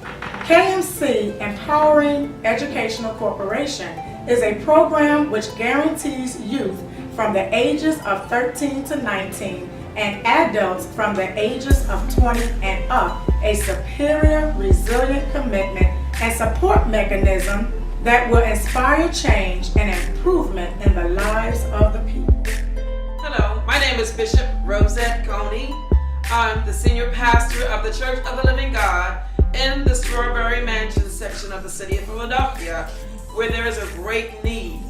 KMC Empowering Educational Corporation is a program which guarantees youth from the ages of 13 to 19 and adults from the ages of 20 and up a superior, resilient commitment and support mechanism that will inspire change and improvement in the lives of the people. Hello, my name is Bishop Rosette Coney. I'm the senior pastor of the Church of the Living God in the Strawberry Mansion section of the city of Philadelphia, where there is a great need.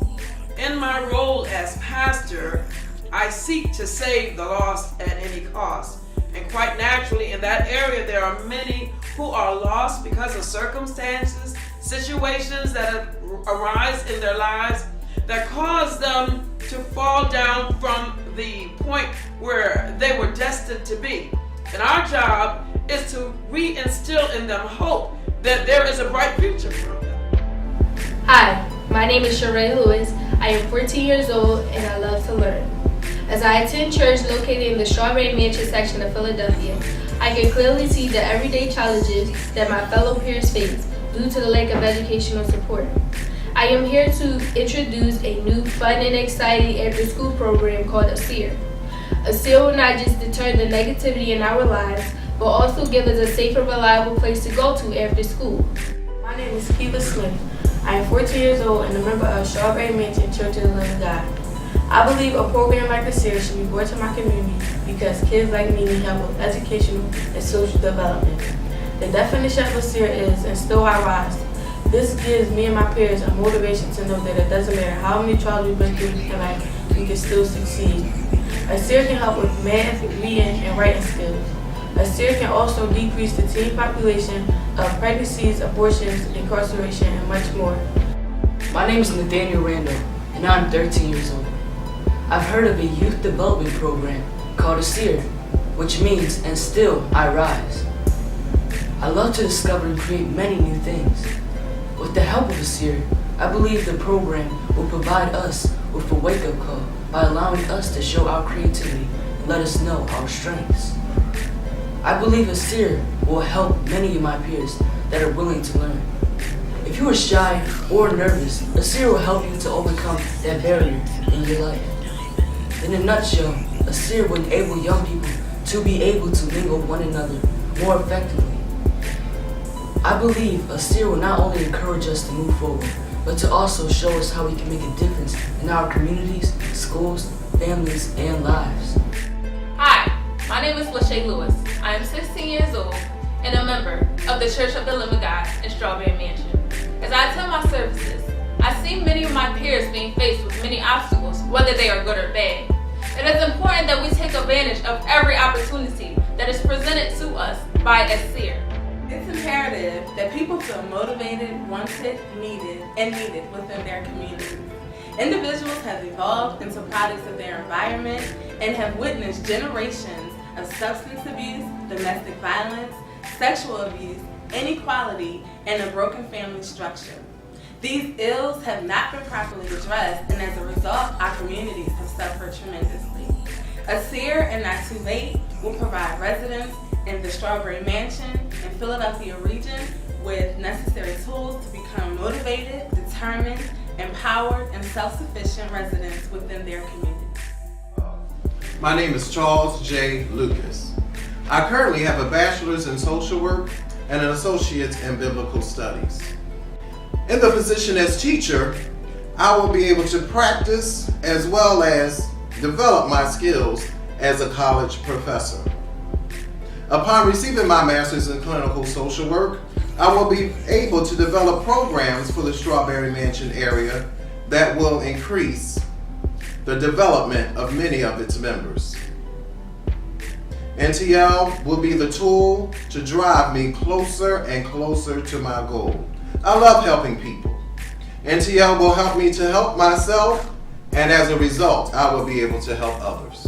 In my role as pastor, I seek to save the lost at any cost. And quite naturally, in that area, there are many who are lost because of circumstances, situations that arise in their lives that cause them to fall down from the point where they were destined to be. And our job is to reinstill in them hope that there is a bright future for them. Hi, my name is Sheree Lewis. I am 14 years old and I love to learn. As I attend church located in the Strawberry Mansion section of Philadelphia, I can clearly see the everyday challenges that my fellow peers face due to the lack of educational support. I am here to introduce a new fun and exciting after-school program called ASEER. ASEER will not just deter the negativity in our lives, but also give us a safe and reliable place to go to after school. My name is Kiva Smith. I am 14 years old and a member of Strawberry Mansion Church of the Living God. I believe a program like ASEER should be brought to my community because kids like me need help with educational and social development. The definition of ASEER is Instill I Rise. This gives me and my peers a motivation to know that it doesn't matter how many trials we've been through in life, we can still succeed. ASEER can help with math, reading, and writing skills. ASEER can also decrease the teen population of pregnancies, abortions, incarceration, and much more. My name is Nathaniel Randall, and I'm 13 years old. I've heard of a youth development program called ASEER, which means Instill I Rise. I love to discover and create many new things. With the help of ASEER, I believe the program will provide us with a wake-up call by allowing us to show our creativity and let us know our strengths. I believe ASEER will help many of my peers that are willing to learn. If you are shy or nervous, ASEER will help you to overcome that barrier in your life. In a nutshell, ASEER will enable young people to be able to mingle with one another more effectively. I believe ASEER will not only encourage us to move forward, but to also show us how we can make a difference in our communities, schools, families, and lives. Hi, my name is Lachey Lewis. I am 16 years old and a member of the Church of the Living God in Strawberry Mansion. As I attend my services, I see many of my peers being faced with many obstacles, whether they are good or bad. It is important that we take advantage of every opportunity that is presented to us by ASEER. It's imperative that people feel motivated, wanted, needed within their communities. Individuals have evolved into products of their environment and have witnessed generations of substance abuse, domestic violence, sexual abuse, inequality, and a broken family structure. These ills have not been properly addressed, and as a result, our communities have suffered tremendously. ASEER and Not Too Late will provide residents in the Strawberry Mansion and Philadelphia region with necessary tools to become motivated, determined, empowered, and self-sufficient residents within their community. My name is Charles J. Lucas. I currently have a bachelor's in social work and an associate's in biblical studies. In the position as teacher, I will be able to practice as well as develop my skills as a college professor. Upon receiving my master's in clinical social work, I will be able to develop programs for the Strawberry Mansion area that will increase the development of many of its members. NTL will be the tool to drive me closer and closer to my goal. I love helping people. NTL will help me to help myself, and as a result, I will be able to help others.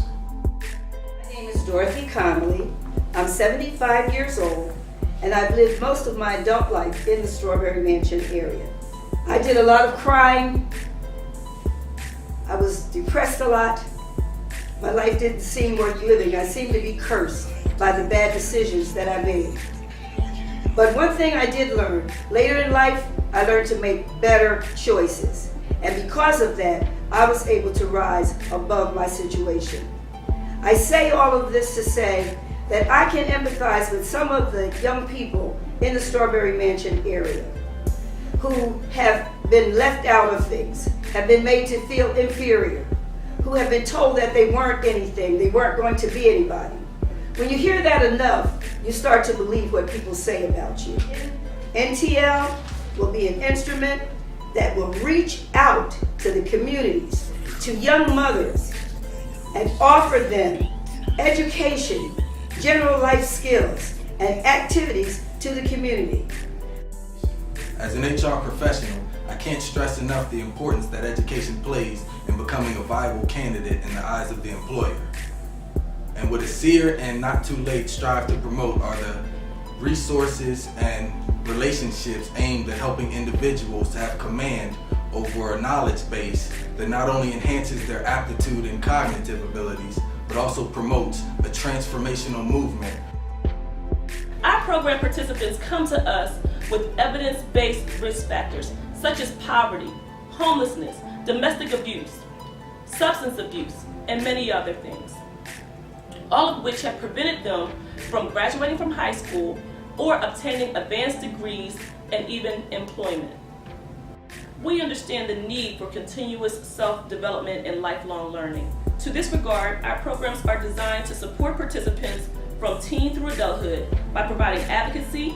My name is Dorothy Connolly. I'm 75 years old, and I've lived most of my adult life in the Strawberry Mansion area. I did a lot of crying. I was depressed a lot. My life didn't seem worth living. I seemed to be cursed by the bad decisions that I made. But one thing I did learn, later in life, I learned to make better choices. And because of that, I was able to rise above my situation. I say all of this to say that I can empathize with some of the young people in the Strawberry Mansion area who have been left out of things, have been made to feel inferior, who have been told that they weren't anything, they weren't going to be anybody. When you hear that enough, you start to believe what people say about you. NTL will be an instrument that will reach out to the communities, to young mothers, and offer them education, general life skills, and activities to the community. As an HR professional, I can't stress enough the importance that education plays in becoming a viable candidate in the eyes of the employer. And what a SEER and Not Too Late strive to promote are the resources and relationships aimed at helping individuals to have command over a knowledge base that not only enhances their aptitude and cognitive abilities, but also promotes a transformational movement. Our program participants come to us with evidence-based risk factors such as poverty, homelessness, domestic abuse, substance abuse, and many other things, all of which have prevented them from graduating from high school or obtaining advanced degrees and even employment. We understand the need for continuous self-development and lifelong learning. To this regard, our programs are designed to support participants from teen through adulthood by providing advocacy,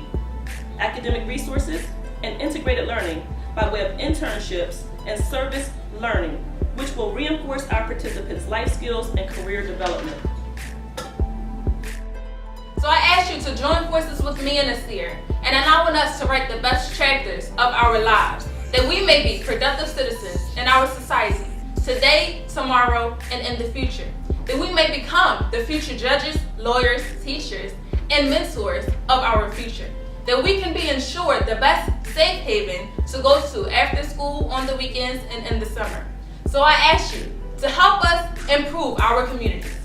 academic resources, and integrated learning by way of internships and service learning, which will reinforce our participants' life skills and career development. So I ask you to join forces with me and Nasir and allowing us to write the best chapters of our lives, that we may be productive citizens in our society, today, tomorrow, and in the future. That we may become the future judges, lawyers, teachers, and mentors of our future. That we can be ensured the best safe haven to go to after school, on the weekends, and in the summer. So I ask you to help us improve our communities.